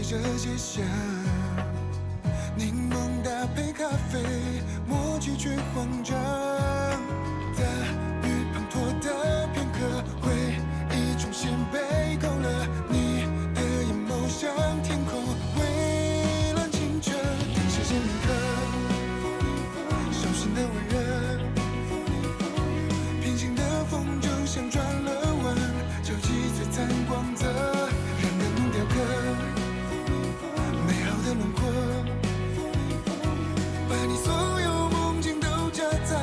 着街巷，柠檬搭配咖啡，默契却慌张。大雨滂沱的片刻，回忆重新被勾勒，你的眼眸像天空，蔚蓝清澈。等时间铭刻，手心的温热，平行的风筝像转了弯，交集璀璨光泽，让人雕刻美好的轮廓，把你所有梦境都加在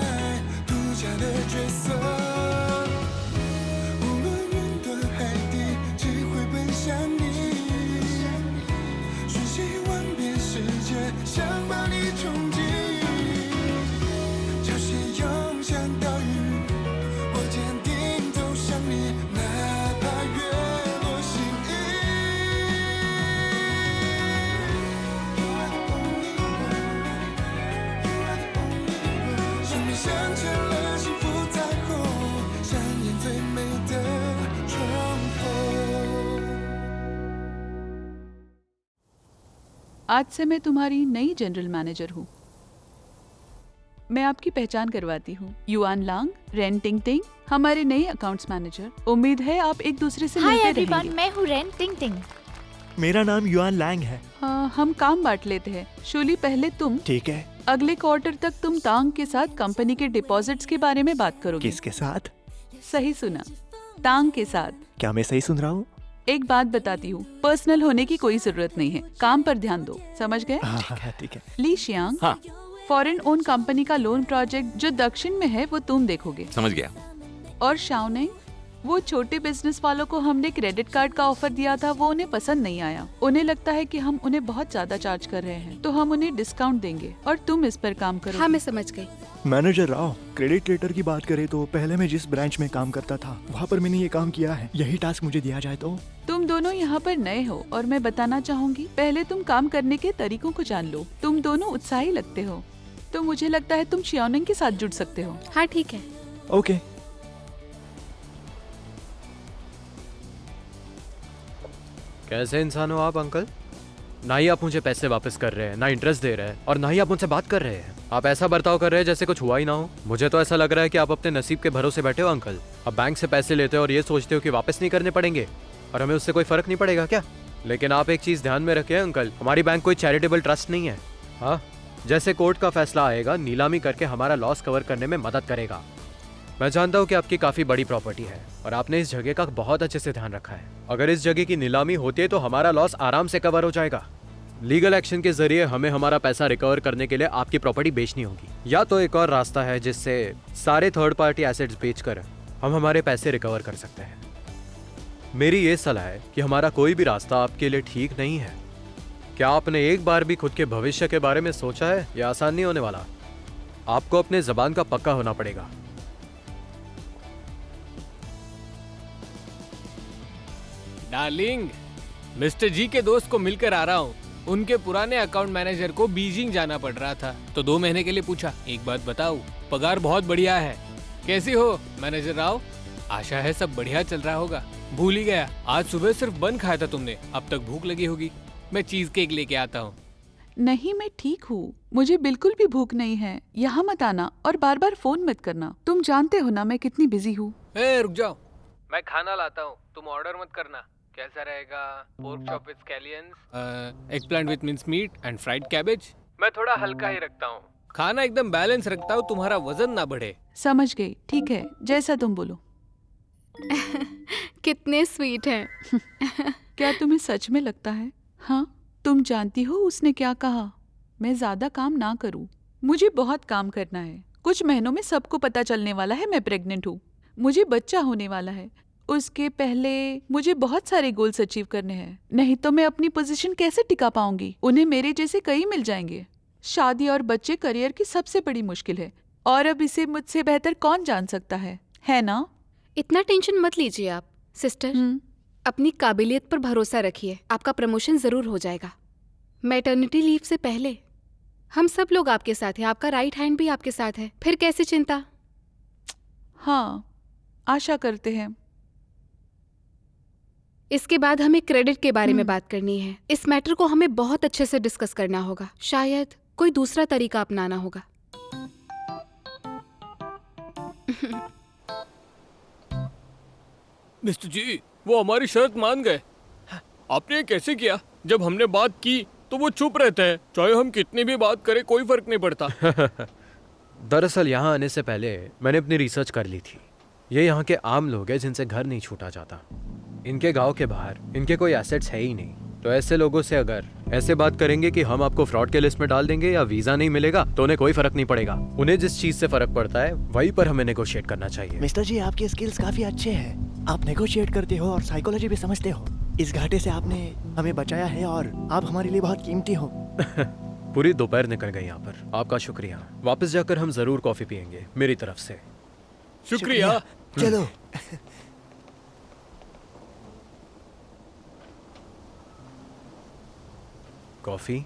独家的角色。无论云端海底，只会奔向你，瞬息万变世界，想把你冲击。潮汐涌向岛屿，我坚定走向你，哪怕月落心意。You are the only one, you are the only one。生命镶嵌了幸福彩虹，上演最美的重逢。आज से मैं तुम्हारी नई जनरल मैनेजर हूँ। मैं आपकी पहचान करवाती हूँ। युआन लांग, रेन टिंग टिंग, हमारे नए अकाउंट्स मैनेजर। उम्मीद है आप एक दूसरे से हाय मिलते एवरीवन, रहेंगे। मैं हूँ रेन टिंग टिंग। मेरा नाम युआन लैंग है। हाँ, हम काम बांट लेते हैं। शूली, पहले तुम। ठीक है। अगले क्वार्टर तक तुम तांग के साथ कंपनी के डिपॉजिट्स के बारे में बात करोगे। किसके साथ? सही सुना, तांग के साथ। क्या मैं सही सुन रहा हूँ? एक बात बताती हूँ, पर्सनल होने की कोई जरूरत नहीं है, काम पर ध्यान दो, समझ गए? हाँ, ठीक है। ली शियांग, हाँ। फॉरेन ओन कंपनी का लोन प्रोजेक्ट जो दक्षिण में है वो तुम देखोगे। समझ गया। और शाओनिंग, वो छोटे बिजनेस वालों को हमने क्रेडिट कार्ड का ऑफर दिया था, वो उन्हें पसंद नहीं आया। उन्हें लगता है कि हम उन्हें बहुत ज्यादा चार्ज कर रहे हैं, तो हम उन्हें डिस्काउंट देंगे और तुम इस पर काम करो। हाँ, मैं समझ गई। मैनेजर राव, क्रेडिट लेटर की बात करें तो पहले मैं जिस ब्रांच में काम करता था वहाँ पर मैंने ये काम किया है। यही टास्क मुझे दिया जाए तो? तुम दोनों यहाँ पर नए हो और मैं बताना चाहूँगी, पहले तुम काम करने के तरीकों को जान लो। तुम दोनों उत्साही लगते हो, तो मुझे लगता है तुम शियाओनिंग के साथ जुड़ सकते हो। हाँ, ठीक है। ओके। कैसे इंसान हो आप अंकल? ना ही आप मुझे पैसे वापस कर रहे हैं, ना इंटरेस्ट दे रहे हैं, और ना ही आप मुझसे बात कर रहे हैं। आप ऐसा बर्ताव कर रहे हैं जैसे कुछ हुआ ही ना हो। मुझे तो ऐसा लग रहा है कि आप अपने नसीब के भरोसे बैठे हो अंकल। आप बैंक से पैसे लेते हो और ये सोचते हो कि वापस नहीं करने पड़ेंगे और हमें उससे कोई फर्क नहीं पड़ेगा क्या? लेकिन आप एक चीज ध्यान में रखें अंकल, हमारी बैंक कोई चैरिटेबल ट्रस्ट नहीं है। हाँ, जैसे कोर्ट का फैसला आएगा, नीलामी करके हमारा लॉस कवर करने में मदद करेगा। मैं जानता हूँ कि आपकी काफी बड़ी प्रॉपर्टी है और आपने इस जगह का बहुत अच्छे से ध्यान रखा है। अगर इस जगह की नीलामी होती है तो हमारा लॉस आराम से कवर हो जाएगा। लीगल एक्शन के जरिए हमें हमारा पैसा रिकवर करने के लिए आपकी प्रॉपर्टी बेचनी होगी, या तो एक और रास्ता है जिससे सारे थर्ड पार्टी एसेट्स बेचकर हम हमारे पैसे रिकवर कर सकते हैं। मेरी ये सलाह है कि हमारा कोई भी रास्ता आपके लिए ठीक नहीं है। क्या आपने एक बार भी खुद के भविष्य के बारे में सोचा है? यह आसान नहीं होने वाला। आपको अपने जबान का पक्का होना पड़ेगा। डार्लिंग, मिस्टर जी के दोस्त को मिलकर आ रहा हूँ। उनके पुराने अकाउंट मैनेजर को बीजिंग जाना पड़ रहा था, तो 2 महीने के लिए पूछा। एक बात बताओ, पगार बहुत बढ़िया है। कैसी हो मैनेजर राव? आशा है सब बढ़िया चल रहा होगा। भूल ही गया, आज सुबह सिर्फ बन खाया था तुमने। अब तक भूख लगी होगी। मैं चीज केक लेके आता हूँ। नहीं, मैं ठीक हूँ, मुझे बिल्कुल भी भूख नहीं है। यहाँ मत आना और बार बार फोन मत करना। तुम जानते हो ना मैं कितनी बिजी हूँ। रुक जाओ, मैं खाना लाता हूँ, तुम ऑर्डर मत करना। कैसा रहेगा? Pork chop with scallions, eggplant with mince meat and fried cabbage. मैं थोड़ा हल्का ही रखता हूँ, खाना एकदम बैलेंस रखता हूँ, तुम्हारा वजन ना बढ़े। समझ गई, ठीक है, जैसा तुम बोलो। कितने स्वीट हैं। क्या तुम्हें सच में लगता है? हाँ, तुम जानती हो उसने क्या कहा? मैं ज्यादा काम ना करूँ, मुझे बहुत काम करना है। कुछ महीनों में सबको पता चलने वाला है मैं प्रेग्नेंट हूँ। मुझे बच्चा होने वाला है। उसके पहले मुझे बहुत सारे गोल्स अचीव करने हैं, नहीं तो मैं अपनी पोजीशन कैसे टिका पाऊंगी? उन्हें मेरे जैसे कई मिल जाएंगे। शादी और बच्चे करियर की सबसे बड़ी मुश्किल है, और अब इसे मुझसे बेहतर कौन जान सकता है ना? इतना टेंशन मत लीजिए आप सिस्टर। अपनी काबिलियत पर भरोसा रखिए, आपका प्रमोशन जरूर हो जाएगा। मैटरनिटी लीव से पहले हम सब लोग आपके साथ हैं, आपका राइट हैंड भी आपके साथ है, फिर कैसे चिंता? हाँ, आशा करते हैं। इसके बाद हमें क्रेडिट के बारे में बात करनी है। इस मैटर को हमें बहुत अच्छे से डिस्कस करना होगा। शायद कोई दूसरा तरीका अपनाना होगा। मिस्टर जी, वो हमारी शर्त मान गए। आपने ये कैसे किया? जब हमने बात की तो वो चुप रहते हैं। चाहे हम कितनी भी बात करें कोई फर्क नहीं पड़ता। दरअसल यहाँ आने से पहले मैंने अपनी रिसर्च कर ली थी। ये यहाँ के आम लोग हैं जिनसे घर नहीं छूटा जाता। इनके गांव के बाहर इनके कोई एसेट्स है ही नहीं। तो ऐसे लोगों से अगर ऐसे बात करेंगे कि हम आपको फ्रॉड के लिस्ट में डाल देंगे या वीजा नहीं मिलेगा, तो उन्हें कोई फर्क नहीं पड़ेगा। उन्हें जिस चीज से फर्क पड़ता है वहीं पर हमें नेगोशिएट करना चाहिए। मिस्टर जी, आपके स्किल्स काफी अच्छे हैं। आप नेगोशिएट करते हो और साइकोलॉजी भी समझते हो। इस घाटे से आपने हमें बचाया है और आप हमारे लिए बहुत कीमती हो। पूरी दोपहर निकल गई यहाँ पर। आपका शुक्रिया। वापस जाकर हम जरूर कॉफी पियेंगे मेरी तरफ से। शुक्रिया। चलो। कॉफी।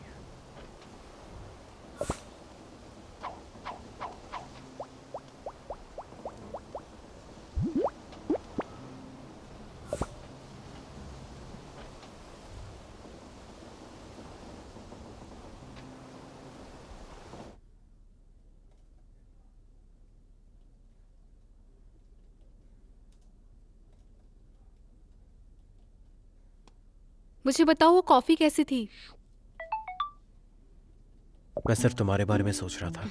मुझे बताओ वो कॉफी कैसी थी? मैं सिर्फ तुम्हारे बारे में सोच रहा था।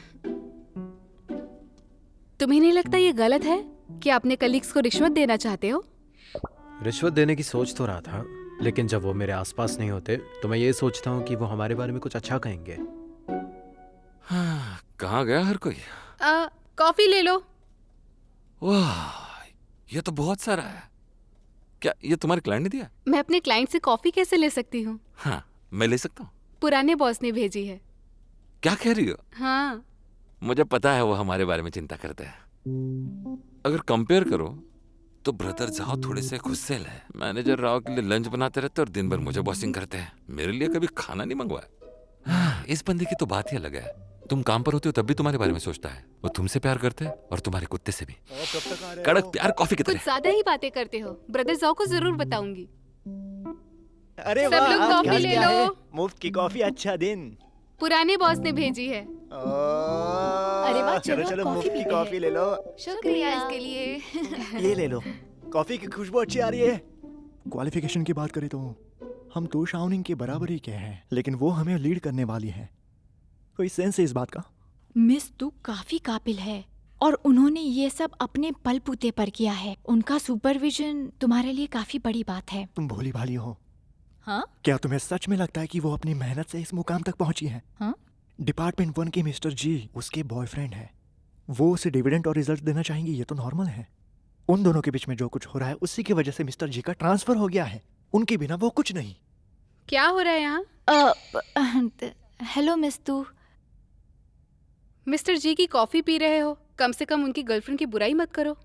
तुम्हें नहीं लगता ये गलत है कि अपने कलीग्स को रिश्वत देना चाहते हो? रिश्वत देने की सोच तो रहा था, लेकिन जब वो मेरे आसपास नहीं होते तो मैं ये सोचता हूँ कि वो हमारे बारे में कुछ अच्छा कहेंगे। हाँ, कहाँ गया हर कोई? कॉफी ले लो। वाह, ये तो बहुत सारा है। क्या ये तुम्हारे क्लाइंट ने दिया? मैं अपने क्लाइंट से कॉफी कैसे ले सकती हूँ? हाँ, मैं ले सकता हूँ। पुराने बॉस ने भेजी है। क्या कह रही हो? हाँ। मुझे पता है वो हमारे बारे में चिंता करते हैं। अगर कंपेयर करो तो ब्रदर जाओ थोड़े से गुस्सेल है। मैनेजर राव के लिए लंच बनाते रहते और दिन भर मुझे बॉसिंग करते हैं। मेरे लिए कभी खाना नहीं मंगवाया। हाँ, इस बंदे की तो बात ही अलग है। तुम काम पर होते हो तब भी तुम्हारे बारे में सोचता है। वो तुमसे प्यार करते हैं और तुम्हारे कुत्ते से भी। कड़क प्यार कॉफी की कुछ तरह। ज्यादा ही बातें करते हो। ब्रदर जाओ को जरूर बताऊंगी। अरे सब वाह, लोग आज कॉफी क्या ले है? लो। मुफ्त की कॉफी, अच्छा दिन। पुराने बॉस ने भेजी है। अरे वाह, चलो चलो, चलो, कॉफी मुफ्त की पीते कॉफी हैं। ले लो। शुक्रिया इसके लिए। ये ले लो। कॉफी की खुशबू अच्छी आ रही है। क्वालिफिकेशन की बात करें तो हम तो शाओनिंग के बराबर ही के हैं, लेकिन वो हमें लीड करने वाली है। कोई सेंस है इस बात का? मिस तू काफी काबिल है और उन्होंने ये सब अपने बलबूते पर किया है। उनका सुपरविजन तुम्हारे लिए काफी बड़ी बात है। तुम भोली भाली हो। हाँ? क्या तुम्हें सच में लगता है कि वो अपनी मेहनत से इस मुकाम तक पहुंची है? हाँ? डिपार्टमेंट 1 के मिस्टर जी उसके बॉयफ्रेंड है। वो उसे डिविडेंड और रिजल्ट देना चाहेंगी, ये तो नॉर्मल है। उन दोनों के बीच में जो कुछ हो रहा है उसी की वजह से मिस्टर जी का ट्रांसफर हो गया है। उनके बिना वो कुछ नहीं। क्या हो रहा है यहाँ? हेलो मिस तू। मिस्टर जी की कॉफी पी रहे हो, कम से कम उनकी गर्लफ्रेंड की बुराई मत करो।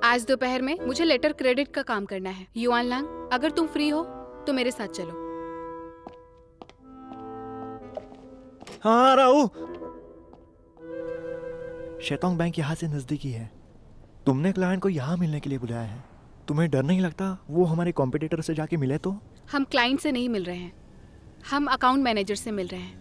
आज दोपहर में मुझे लेटर क्रेडिट का काम करना है। युआन लांग, अगर तुम फ्री हो तो मेरे साथ चलो। हाँ राहु, शेतोंग बैंक यहाँ से नजदीकी है। तुमने क्लाइंट को यहाँ मिलने के लिए बुलाया है। तुम्हें डर नहीं लगता वो हमारे कॉम्पिटिटर से जाके मिले तो? हम क्लाइंट से नहीं मिल रहे हैं, हम अकाउंट मैनेजर से मिल रहे हैं।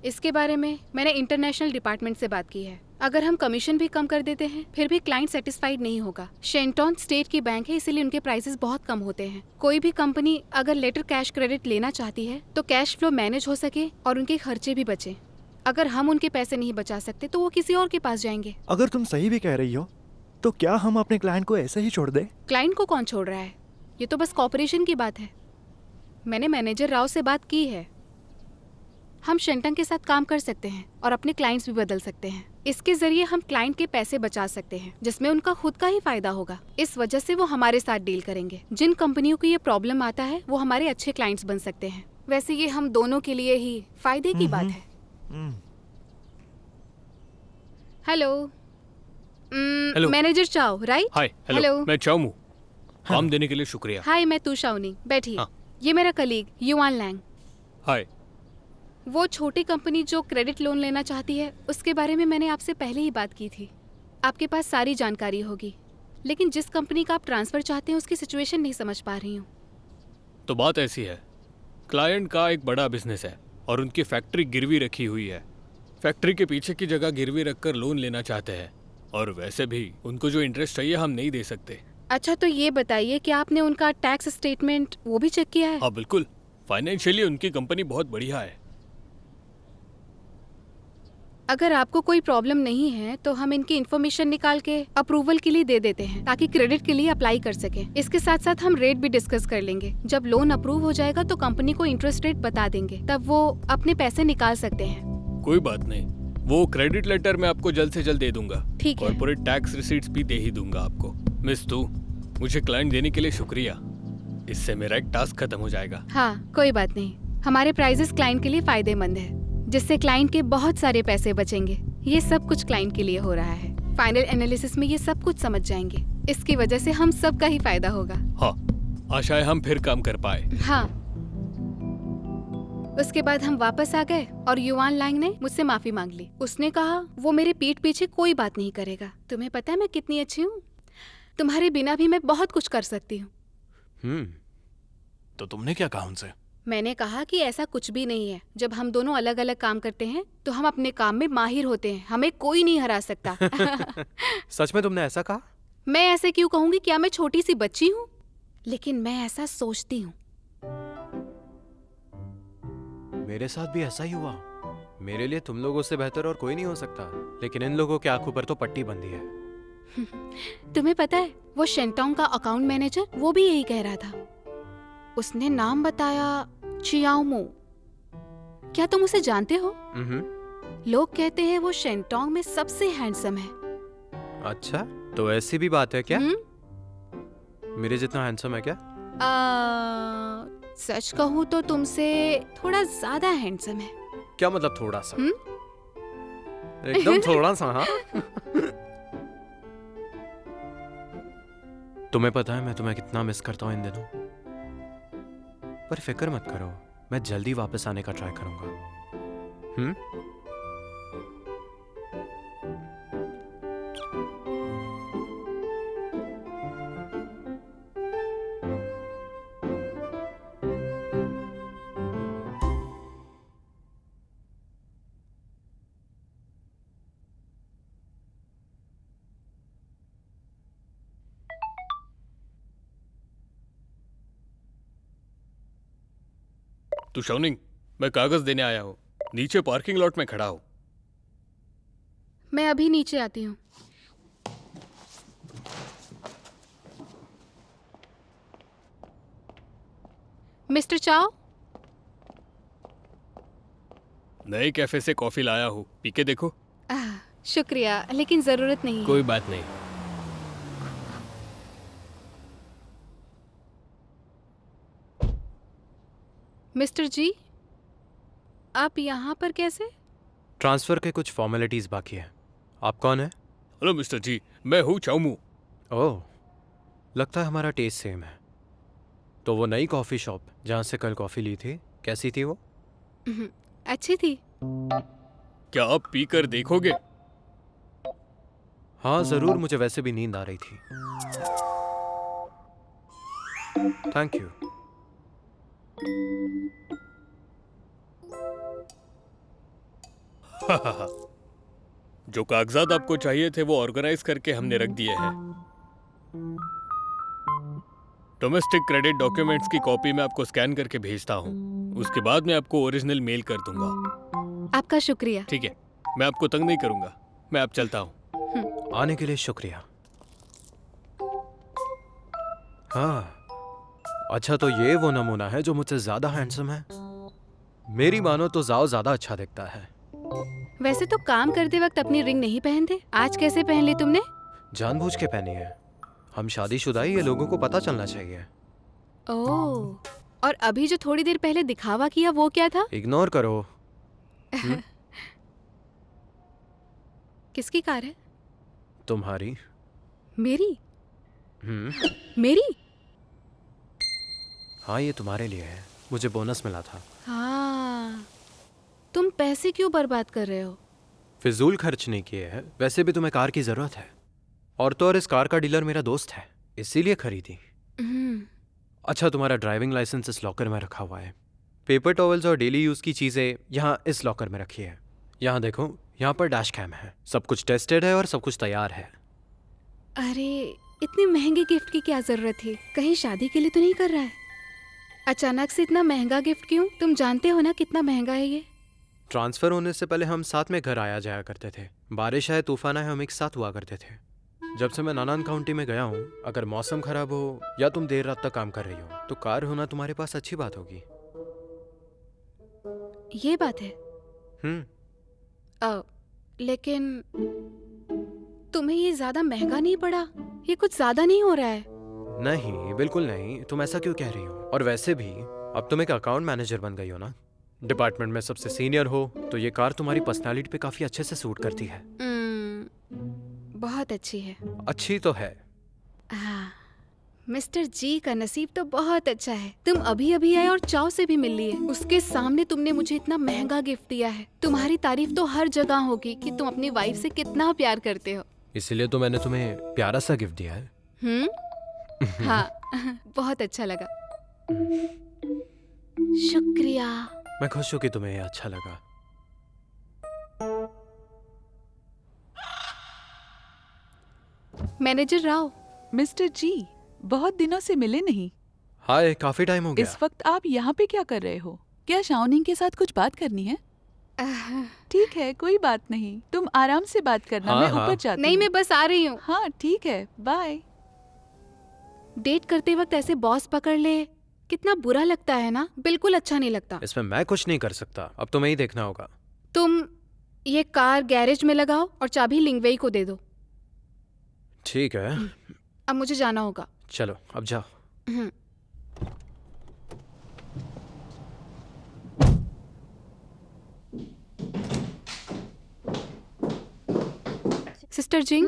इसके बारे में मैंने इंटरनेशनल डिपार्टमेंट से बात की है। अगर हम कमीशन भी कम कर देते हैं फिर भी क्लाइंट सेटिस्फाइड नहीं होगा। शेंटोन स्टेट की बैंक है, इसीलिए उनके प्राइसेस बहुत कम होते हैं। कोई भी कंपनी अगर लेटर कैश क्रेडिट लेना चाहती है तो कैश फ्लो मैनेज हो सके और उनके खर्चे भी बचे। अगर हम उनके पैसे नहीं बचा सकते तो वो किसी और के पास जाएंगे। अगर तुम सही भी कह रही हो तो क्या हम अपने क्लाइंट को ऐसे ही छोड़ दें? क्लाइंट को कौन छोड़ रहा है? ये तो बस कॉपरेशन की बात है। मैंने मैनेजर राव से बात की है। हम शेंटंग के साथ काम कर सकते हैं और अपने क्लाइंट्स भी बदल सकते हैं। इसके जरिए हम क्लाइंट के पैसे बचा सकते हैं जिसमें उनका खुद का ही फायदा होगा। इस वजह से वो हमारे साथ डील करेंगे। जिन कंपनियों को ये प्रॉब्लम आता है वो हमारे अच्छे क्लाइंट्स बन सकते हैं। वैसे ये हम दोनों के लिए ही फायदे की बात है। Hello, hello. मैनेजर चाओ, राइट? हाय, हेलो, मैं चाओमू। काम देने के लिए शुक्रिया। हाय, मैं तू शाओनी। बैठिए। हाँ। ये मेरा कलीग युआन लैंग। हाय। वो छोटी कंपनी जो क्रेडिट लोन लेना चाहती है उसके बारे में मैंने आपसे पहले ही बात की थी। आपके पास सारी जानकारी होगी, लेकिन जिस कंपनी का आप ट्रांसफर चाहते हैं उसकी सिचुएशन नहीं समझ पा रही हूँ। तो बात ऐसी है, क्लाइंट का एक बड़ा बिजनेस है और उनकी फैक्ट्री गिरवी रखी हुई है। फैक्ट्री के पीछे की जगह गिरवी रखकर लोन लेना चाहते हैं, और वैसे भी उनको जो इंटरेस्ट चाहिए हम नहीं दे सकते। अच्छा, तो ये बताइए कि आपने उनका टैक्स स्टेटमेंट वो भी चेक किया है? हाँ बिल्कुल, फाइनेंशियली उनकी कंपनी बहुत बढ़िया है। अगर आपको कोई प्रॉब्लम नहीं है तो हम इनकी इन्फॉर्मेशन निकाल के अप्रूवल के लिए दे देते हैं ताकि क्रेडिट के लिए अप्लाई कर सके। इसके साथ साथ हम रेट भी डिस्कस कर लेंगे। जब लोन अप्रूव हो जाएगा तो कंपनी को इंटरेस्ट रेट बता देंगे, तब वो अपने पैसे निकाल सकते हैं। कोई बात नहीं, वो क्रेडिट लेटर मैं आपको जल्द से जल्द दे दूंगा। ठीक है। कॉर्पोरेट टैक्स रिसीट्स भी दे ही दूंगा आपको। मिस तू, मुझे क्लाइंट देने के लिए शुक्रिया। इससे मेरा एक टास्क खत्म हो जाएगा। हाँ, कोई बात नहीं। हमारे प्राइजेस क्लाइंट के लिए फायदेमंद है, जिससे क्लाइंट के बहुत सारे पैसे बचेंगे। ये सब कुछ क्लाइंट के लिए हो रहा है। फाइनल एनालिसिस में ये सब कुछ समझ जाएंगे। इसकी वजह से हम सब का ही फायदा होगा। हाँ, आशा है हम फिर काम कर पाए। हाँ। उसके बाद हम वापस आ गए और युवान लांग ने मुझसे माफी मांग ली। उसने कहा वो मेरे पीठ पीछे कोई बात नहीं करेगा। तुम्हें पता है मैं कितनी अच्छी हूँ? तुम्हारे बिना भी मैं बहुत कुछ कर सकती हूँ। तो तुमने क्या कहा उनसे? मैंने कहा कि ऐसा कुछ भी नहीं है। जब हम दोनों अलग अलग काम करते हैं तो हम अपने काम में माहिर होते हैं। हमें कोई नहीं हरा सकता। सच में तुमने ऐसा कहा? मैं ऐसे क्यों कहूंगी? क्या मैं छोटी सी बच्ची हूँ? लेकिन मैं ऐसा सोचती हूँ। मेरे साथ भी ऐसा ही हुआ। मेरे लिए तुम लोगों से बेहतर और कोई नहीं हो सकता, लेकिन इन लोगों के आंखों पर तो पट्टी बंधी है। तुम्हें पता है वो शेंटोंग का अकाउंट मैनेजर वो भी यही कह रहा था। उसने नाम बताया चियाओमो। क्या तुम उसे जानते हो? लोग कहते हैं वो शेंटोंग में सबसे हैंडसम है। अच्छा, तो ऐसी भी बात है क्या? मेरे जितना हैंडसम है क्या? सच कहूँ तो तुमसे थोड़ा ज्यादा हैंडसम है। क्या मतलब थोड़ा सा? एकदम थोड़ा सा। हाँ। तुम्हें पता है मैं तुम्हें कितना मिस करता हूँ इन दिनों। पर फिक्र मत करो, मैं जल्दी वापस आने का ट्राई करूंगा। तू शाओनिंग, मैं कागज देने आया हूँ। नीचे पार्किंग लॉट में खड़ा हूँ। मैं अभी नीचे आती हूँ। मिस्टर चाओ, नए कैफे से कॉफी लाया हूँ, पी के देखो। शुक्रिया, लेकिन जरूरत नहीं है। कोई बात नहीं। मिस्टर जी, आप यहाँ पर कैसे? ट्रांसफर के कुछ फॉर्मेलिटीज बाकी है। आप कौन है? हेलो मिस्टर जी, मैं हूँ चाउमू। ओह, लगता है हमारा टेस्ट सेम है। तो वो नई कॉफी शॉप जहाँ से कल कॉफी ली थी, कैसी थी वो? अच्छी थी। क्या आप पी कर देखोगे? हाँ जरूर, मुझे वैसे भी नींद आ रही थी। Thank you. जो कागजात आपको चाहिए थे वो ऑर्गेनाइज करके हमने रख दिए हैं। डोमेस्टिक क्रेडिट डॉक्यूमेंट्स की कॉपी मैं आपको स्कैन करके भेजता हूँ। उसके बाद मैं आपको ओरिजिनल मेल कर दूंगा। आपका शुक्रिया। ठीक है, मैं आपको तंग नहीं करूंगा। मैं अब चलता हूँ। आने के लिए शुक्रिया। हाँ, अच्छा तो ये वो नमूना है जो मुझसे ज्यादा हैंडसम है। मेरी मानो तो जाओ ज्यादा अच्छा दिखता है। वैसे तो काम करते वक्त अपनी रिंग नहीं पहनते, आज कैसे पहन ली तुमने? जानबूझ के पहनी है। हम शादीशुदा ही, ये लोगों को पता चलना चाहिए। ओह, और अभी जो थोड़ी देर पहले दिखावा किया वो क्या था? इग्नोर करो। किसकी कार है? तुम्हारी। मेरी? मेरी? हाँ, ये तुम्हारे लिए है। मुझे बोनस मिला था। हाँ, तुम पैसे क्यों बर्बाद कर रहे हो? फिजूल खर्च नहीं किए हैं। वैसे भी तुम्हें कार की जरूरत है। और तो और इस कार का डीलर मेरा दोस्त है, इसीलिए खरीदी। अच्छा, तुम्हारा ड्राइविंग लाइसेंस इस लॉकर में रखा हुआ है। पेपर टॉवल्स और डेली यूज़ की चीज़ें यहाँ इस लॉकर में रखी है। यहाँ देखो, यहाँ पर डैश कैम है, सब कुछ टेस्टेड है और सब कुछ तैयार है। अरे, इतने महंगे गिफ्ट की क्या जरूरत थी? कहीं शादी के लिए तो नहीं कर रहा है? अचानक से इतना महंगा गिफ्ट क्यों? तुम जानते हो ना कितना महंगा है ये। ट्रांसफ़र होने से पहले हम साथ में घर आया जाया करते थे। बारिश आए, तूफान आए, हम एक साथ हुआ करते थे। जब से मैं नानान काउंटी में गया हूँ, अगर मौसम खराब हो या तुम देर रात तक काम कर रही हो तो कार होना तुम्हारे पास अच्छी बात होगी। ये बात है। हम्म। लेकिन तुम्हें ये ज्यादा महंगा नहीं पड़ा? ये कुछ ज्यादा नहीं हो रहा है? नहीं, बिल्कुल नहीं। तुम ऐसा क्यों कह रही हो? और वैसे भी अब तुम एक अकाउंट मैनेजर बन गई हो ना, डिपार्टमेंट में सबसे सीनियर हो, तो ये कार तुम्हारी पर्सनालिटी पे काफी अच्छे से सूट करती है। बहुत अच्छी है। अच्छी तो है। हाँ, मिस्टर जी का नसीब तो बहुत अच्छा है। तुम अभी अभी आए और चाव से भी मिल लिए। उसके सामने तुमने मुझे इतना महंगा गिफ्ट दिया है। तुम्हारी तारीफ तो हर जगह होगी कि तुम अपनी वाइफ से कितना प्यार करते हो। इसलिए तो मैंने तुम्हें प्यारा सा गिफ्ट दिया है। हाँ, बहुत अच्छा लगा। शुक्रिया। मैं खुश हूँ कि तुम्हें ये अच्छा लगा। मैनेजर राव। मिस्टर जी, बहुत दिनों से मिले नहीं। हाय, काफी टाइम हो गया। इस वक्त आप यहाँ पे क्या कर रहे हो? क्या शाओनिंग के साथ कुछ बात करनी है? ठीक है, कोई बात नहीं, तुम आराम से बात करना। हाँ, मैं हाँ। ऊपर जाती नहीं, हूँ। मैं बस आ रही हूँ। हाँ ठीक है, बाय। डेट करते वक्त ऐसे बॉस पकड़ ले, कितना बुरा लगता है ना? बिल्कुल अच्छा नहीं लगता। इसमें मैं कुछ नहीं कर सकता, अब तुम्हें ही देखना होगा। तुम ये कार गैरेज में लगाओ और चाबी लिंगवेई को दे दो। ठीक है, अब मुझे जाना होगा। चलो अब जाओ। हम्म। सिस्टर जिंग,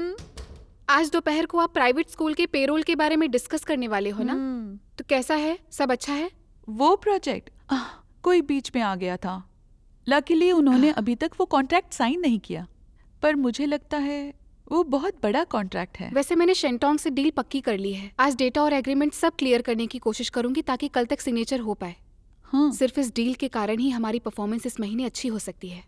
आज दोपहर को आप प्राइवेट स्कूल के पेरोल के बारे में डिस्कस करने वाले हो ना? तो कैसा है? सब अच्छा है? वो प्रोजेक्ट कोई बीच में आ गया था। लकीली उन्होंने अभी तक वो कॉन्ट्रैक्ट साइन नहीं किया, पर मुझे लगता है वो बहुत बड़ा कॉन्ट्रैक्ट है। वैसे मैंने शेंटोंग से डील पक्की कर ली है। आज डेटा और एग्रीमेंट सब क्लियर करने की कोशिश करूंगी ताकि कल तक सिग्नेचर हो पाए। हाँ। सिर्फ इस डील के कारण ही हमारी परफॉर्मेंस इस महीने अच्छी हो सकती है।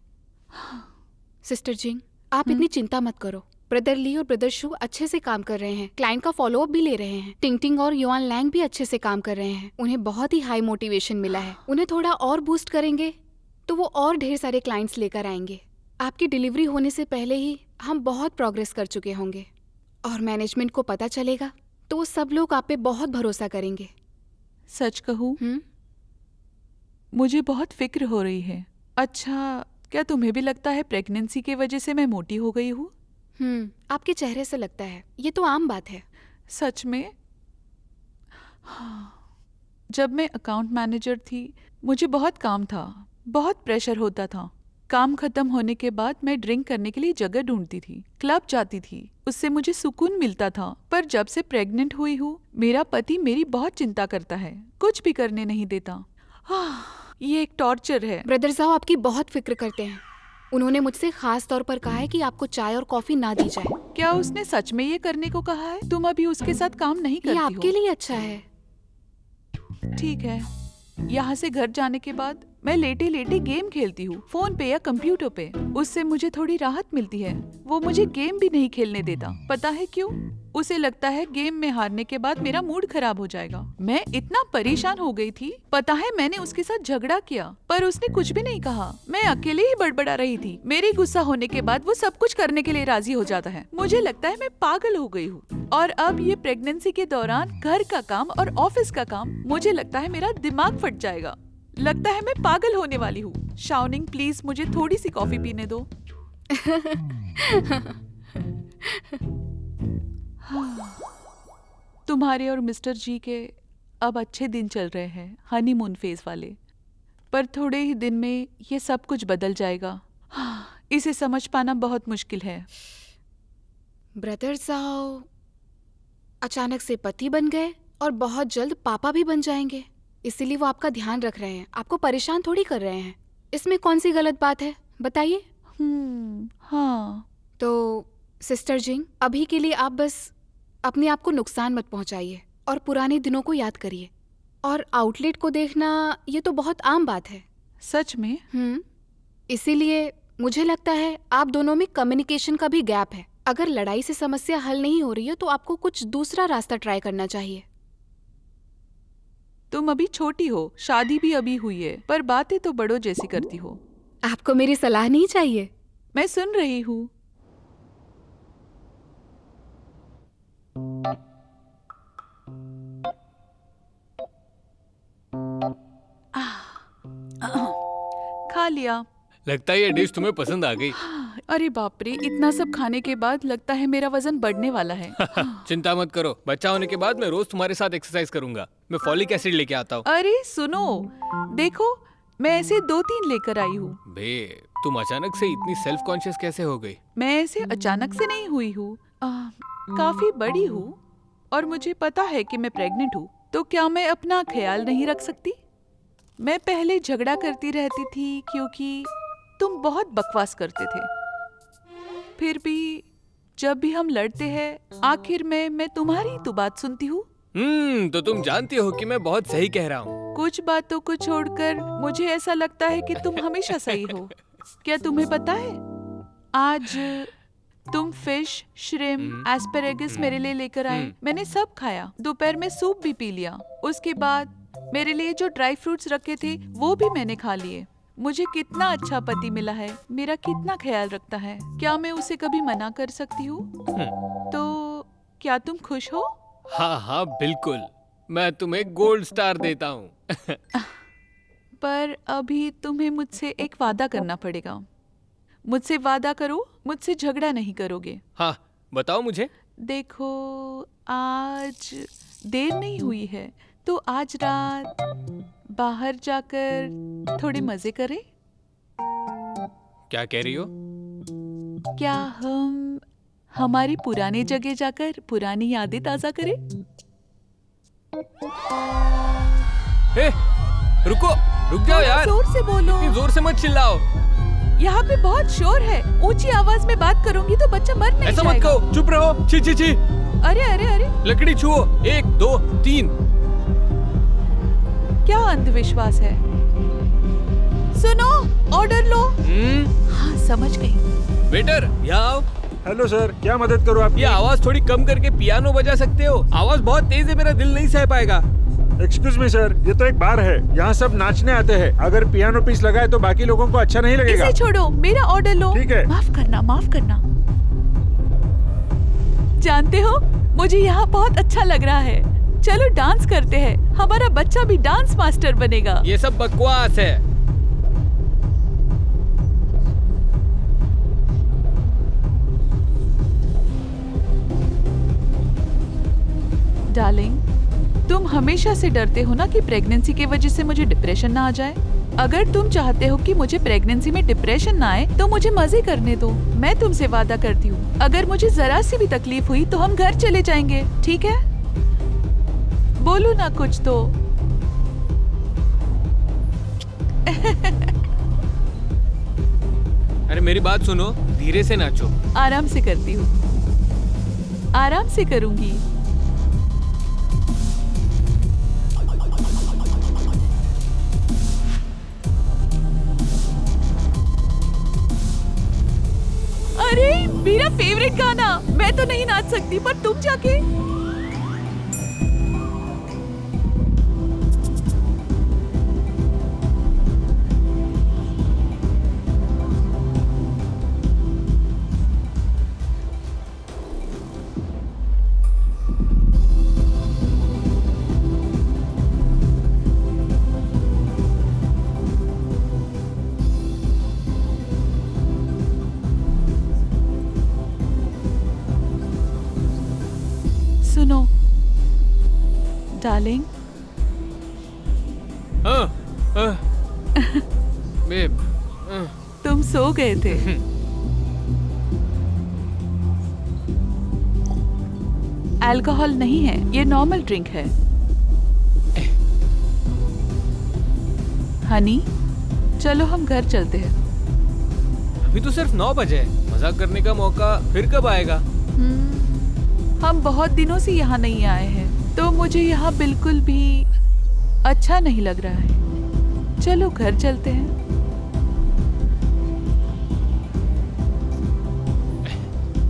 सिस्टर जिंग, आप इतनी चिंता मत करो। ब्रदर ली और ब्रदर शू अच्छे से काम कर रहे हैं, क्लाइंट का फॉलोअप भी ले रहे हैं। टिंगटिंग और युआन लैंग भी अच्छे से काम कर रहे हैं। उन्हें बहुत ही हाई मोटिवेशन मिला है। उन्हें थोड़ा और बूस्ट करेंगे तो वो और ढेर सारे क्लाइंट्स लेकर आएंगे। आपकी डिलीवरी होने से पहले ही हम बहुत प्रोग्रेस कर चुके होंगे और मैनेजमेंट को पता चलेगा तो वो सब लोग आप पे बहुत भरोसा करेंगे। सच कहूँ, मुझे बहुत फिक्र हो रही है। अच्छा, क्या तुम्हें भी लगता है प्रेगनेंसी की वजह से मैं मोटी हो गई हूँ? आपके चेहरे से लगता है। ये तो आम बात है। सच में? जब मैं अकाउंट मैनेजर थी, मुझे बहुत काम था, बहुत प्रेशर होता था। काम खत्म होने के बाद मैं ड्रिंक करने के लिए जगह ढूंढती थी, क्लब जाती थी, उससे मुझे सुकून मिलता था। पर जब से प्रेग्नेंट हुई हूँ, मेरा पति मेरी बहुत चिंता करता है, कुछ भी करने नहीं देता। ये एक टॉर्चर है। ब्रदर साहब आपकी बहुत फिक्र करते हैं। उन्होंने मुझसे खास तौर पर कहा है कि आपको चाय और कॉफी ना दी जाए। क्या उसने सच में ये करने को कहा है? तुम अभी उसके साथ काम नहीं करती ये हो। आपके लिए अच्छा है। ठीक है, यहाँ से घर जाने के बाद मैं लेटे लेटे गेम खेलती हूँ, फोन पे या कंप्यूटर पे। उससे मुझे थोड़ी राहत मिलती है। वो मुझे गेम भी नहीं खेलने देता। पता है क्यों? उसे लगता है गेम में हारने के बाद मेरा मूड खराब हो जाएगा। मैं इतना परेशान हो गई थी। पता है मैंने उसके साथ झगड़ा किया, पर उसने कुछ भी नहीं कहा। मैं अकेले ही बड़बड़ा रही थी। मेरे गुस्सा होने के बाद वो सब कुछ करने के लिए राजी हो जाता है। मुझे लगता है मैं पागल हो गई हूँ। और अब ये प्रेगनेंसी के दौरान घर का काम और ऑफिस का काम, मुझे लगता है मेरा दिमाग फट जाएगा। लगता है मैं पागल होने वाली हूँ। शाओनिंग, प्लीज मुझे थोड़ी सी कॉफी पीने दो। तुम्हारे और मिस्टर जी के अब अच्छे दिन चल रहे हैं, हनीमून फेज वाले। पर थोड़े ही दिन में ये सब कुछ बदल जाएगा। इसे समझ पाना बहुत मुश्किल है। ब्रदर साहब अचानक से पति बन गए और बहुत जल्द पापा भी बन जाएंगे। इसीलिए वो आपका ध्यान रख रहे हैं, आपको परेशान थोड़ी कर रहे हैं। इसमें कौन सी गलत बात है बताइए? हाँ। तो सिस्टर जिंग, अभी के लिए आप बस अपने आप को नुकसान मत पहुंचाइए और पुराने दिनों को याद करिए। और आउटलेट को देखना ये तो बहुत आम बात है। सच में? इसीलिए मुझे लगता है आप दोनों में कम्युनिकेशन का भी गैप है। अगर लड़ाई से समस्या हल नहीं हो रही है तो आपको कुछ दूसरा रास्ता ट्राई करना चाहिए। तुम अभी छोटी हो, शादी भी अभी हुई है, पर बातें तो बड़ों जैसी करती हो। आपको मेरी सलाह नहीं चाहिए? मैं सुन रही हूँ। खा लिया। लगता है ये डिश तुम्हें पसंद आ गई। अरे बाप रे, इतना सब खाने के बाद लगता है मेरा वजन बढ़ने वाला है। चिंता मत करो, बच्चा होने के बाद मैं रोज तुम्हारे साथ एक्सरसाइज करूंगा। मैं फॉलिक एसिड लेके आता हूँ। अरे सुनो, देखो मैं ऐसे 2-3 लेकर आई हूँ। बे, तुम अचानक से इतनी सेल्फ कॉन्शियस कैसे हो गई? मैं ऐसे अचानक से नहीं हुई हूँ, काफी बड़ी हूँ और मुझे पता है कि मैं प्रेग्नेंट हूँ। तो क्या मैं अपना ख्याल नहीं रख सकती? मैं पहले झगड़ा करती रहती थी क्योंकि तुम बहुत बकवास करते थे। फिर भी जब भी हम लड़ते हैं आखिर में मैं तुम्हारी तो बात सुनती हूँ। तो तुम जानती हो कि मैं बहुत सही कह रहा हूँ। कुछ बातों को छोड़कर मुझे ऐसा लगता है कि तुम हमेशा सही हो। क्या तुम्हें पता है, आज तुम फिश, श्रिम्प, एस्पेरेगस मेरे लिए लेकर आए। मैंने सब खाया, दोपहर में सूप भी पी लिया। उसके बाद मेरे लिए जो ड्राई फ्रूट्स रखे थे वो भी मैंने खा लिए। मुझे कितना अच्छा पति मिला है, मेरा कितना ख्याल रखता है। क्या मैं उसे कभी मना कर सकती हूँ? तो क्या तुम खुश हो? हाँ हाँ बिल्कुल, मैं तुम्हें गोल्ड स्टार देता हूँ। पर अभी तुम्हें मुझसे एक वादा करना पड़ेगा। मुझसे वादा करो, मुझसे झगड़ा नहीं करोगे। हाँ बताओ मुझे। देखो, आज देर नहीं हुई है तो आज रात बाहर जाकर थोड़े मजे करें। क्या कह रही हो? क्या हम हमारी पुरानी जगह जाकर पुरानी यादें ताजा करें? रुको, रुक जाओ यार। जोर से बोलो। इतनी जोर से मत चिल्लाओ। यहाँ पे बहुत शोर है, ऊंची आवाज में बात करूंगी तो बच्चा मर नहीं ऐसा जाएगा। मत कहो, चुप रहो। छी छी छी। अरे अरे अरे, लकड़ी छुओ। 1 2 3। क्या अंधविश्वास है? सुनो, ऑर्डर लो। हाँ समझ गई। वेटर, यहाँ आओ। हेलो सर, क्या मदद करूँ आपकी? ये आवाज थोड़ी कम करके पियानो बजा सकते हो? आवाज बहुत तेज है, मेरा दिल नहीं सह पाएगा। एक्सक्यूज मी सर, ये तो एक बार है, यहाँ सब नाचने आते हैं। अगर पियानो पीस लगाए तो बाकी लोगों को अच्छा नहीं लगेगा। इसे छोड़ो, मेरा ऑर्डर लो। ठीक है। माफ करना, माफ करना। जानते हो, मुझे यहाँ बहुत अच्छा लग रहा है। चलो डांस करते हैं, हमारा बच्चा भी डांस मास्टर बनेगा। ये सब बकवास है। डार्लिंग, तुम हमेशा से डरते हो ना कि प्रेगनेंसी की वजह से मुझे डिप्रेशन ना आ जाए। अगर तुम चाहते हो कि मुझे प्रेगनेंसी में डिप्रेशन ना आए तो मुझे मजे करने दो। मैं तुमसे वादा करती हूँ, अगर मुझे जरा सी भी तकलीफ हुई तो हम घर चले जाएंगे, ठीक है? बोलो ना कुछ तो। अरे मेरी बात सुनो, धीरे से नाचो। आराम से करती हूँ, आराम से करूंगी। अरे मेरा फेवरेट गाना। मैं तो नहीं नाच सकती, पर तुम जाके। सुनो डार्लिंग, बेब, तुम सो गए थे। अल्कोहल नहीं है, ये नॉर्मल ड्रिंक है। हनी, चलो हम घर चलते हैं। अभी तो सिर्फ 9 बजे है। मजाक करने का मौका फिर कब आएगा? हम बहुत दिनों से यहाँ नहीं आए हैं, तो मुझे यहाँ बिल्कुल भी अच्छा नहीं लग रहा है। चलो घर चलते हैं।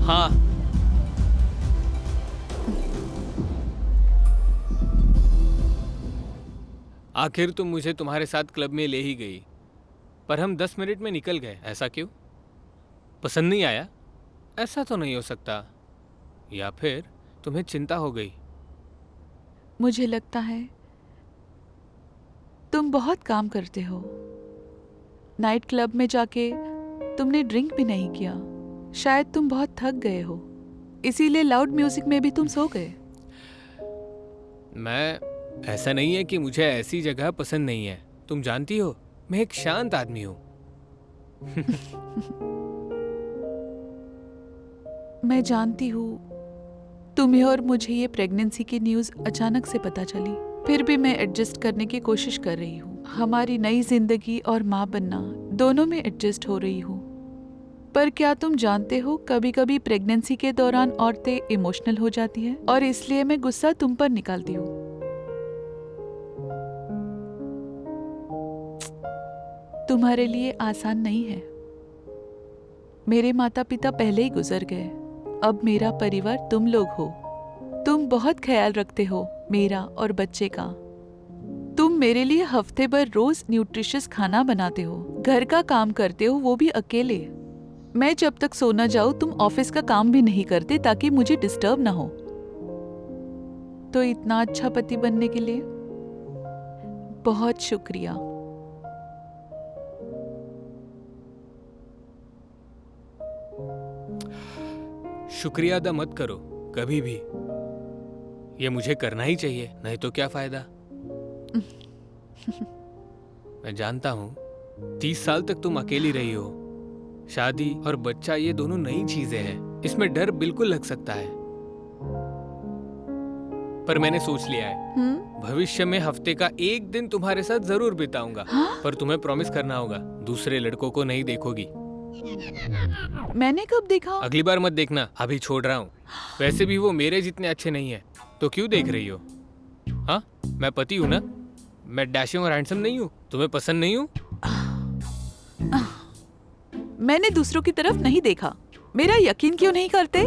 हाँ। आखिर तुम मुझे तुम्हारे साथ क्लब में ले ही गई, पर हम 10 मिनट में निकल गए। ऐसा क्यों? पसंद नहीं आया? ऐसा तो नहीं हो सकता। या फिर तुम्हें चिंता हो गई? मुझे लगता है तुम बहुत काम करते हो। नाइट क्लब में जाके तुमने ड्रिंक भी नहीं किया। शायद तुम बहुत थक गए हो, इसीलिए लाउड म्यूजिक में भी तुम सो गए। ऐसा नहीं है कि मुझे ऐसी जगह पसंद नहीं है। तुम जानती हो, मैं एक शांत आदमी हूँ। मैं जानती हूँ तुम्हें और मुझे ये प्रेगनेंसी की न्यूज़ अचानक से पता चली, फिर भी मैं एडजस्ट करने की कोशिश कर रही हूँ। हमारी नई जिंदगी और माँ बनना दोनों में एडजस्ट हो रही हूँ। पर क्या तुम जानते हो, कभी कभी प्रेगनेंसी के दौरान औरतें इमोशनल हो जाती हैं और इसलिए मैं गुस्सा तुम पर निकालती हूँ। तुम्हारे लिए आसान नहीं है। मेरे माता पिता पहले ही गुजर गए, अब मेरा परिवार तुम लोग हो। तुम बहुत ख्याल रखते हो मेरा और बच्चे का। तुम मेरे लिए हफ्ते भर रोज न्यूट्रिशियस खाना बनाते हो, घर का काम करते हो, वो भी अकेले। मैं जब तक सो न जाऊं तुम ऑफिस का काम भी नहीं करते ताकि मुझे डिस्टर्ब ना हो। तो इतना अच्छा पति बनने के लिए बहुत शुक्रिया। शुक्रिया अदा मत करो कभी भी। ये मुझे करना ही चाहिए, नहीं तो क्या फायदा। मैं जानता हूँ 30 साल तक तुम अकेली रही हो। शादी और बच्चा ये दोनों नई चीजें हैं, इसमें डर बिल्कुल लग सकता है। पर मैंने सोच लिया है, भविष्य में हफ्ते का एक दिन तुम्हारे साथ जरूर बिताऊंगा। पर तुम्हें प्रॉमिस करना होगा, दूसरे लड़कों को नहीं देखोगी। मैंने कब देखा? अगली बार मत देखना, अभी छोड़ रहा हूँ। वैसे भी वो मेरे जितने अच्छे नहीं है, तो क्यों देख रही हो? हाँ, मैं पति हूँ ना, मैं डैशिंग और हैंडसम नहीं हूँ? तुम्हें पसंद नहीं हूँ? मैंने दूसरों की तरफ नहीं देखा। मेरा यकीन क्यों नहीं करते?